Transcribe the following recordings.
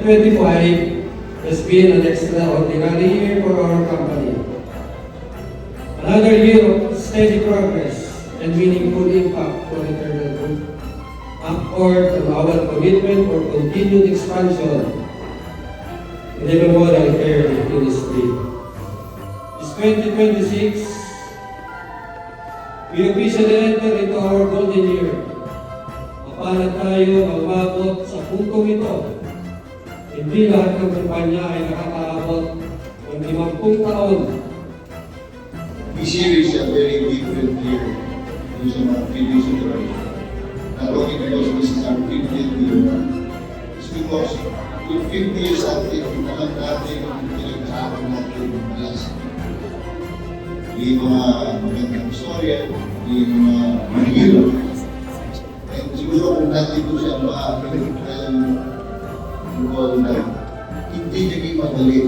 2025 has been an extraordinary year for our company. Another year of steady progress and meaningful impact for Eternal Group, upward on our commitment for continued expansion in the memorial care industry. This 2026, we officially enter into our golden year. Mapalad tayo magmabot sa puntong ito. Hindi lahat ng kumpanya ay nakakaabot ng 50 taon. This year is a very different year from our previous generation. Not only because this is our 50th year, it's because with 50 years natin, alam natin ang pinagsasabi natin malas. Hindi mga magandang storya, hindi mga mahirap. And siguro kung natin ko siya hindi naging madali.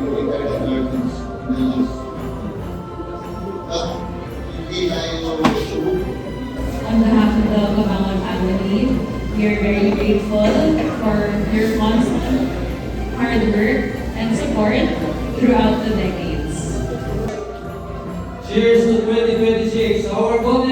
Yung internal gardens na last. At hindi tayo subok. On behalf of the Kabangon family, we are very grateful for your constant hard work and support throughout the decades. Cheers to 2026, our golden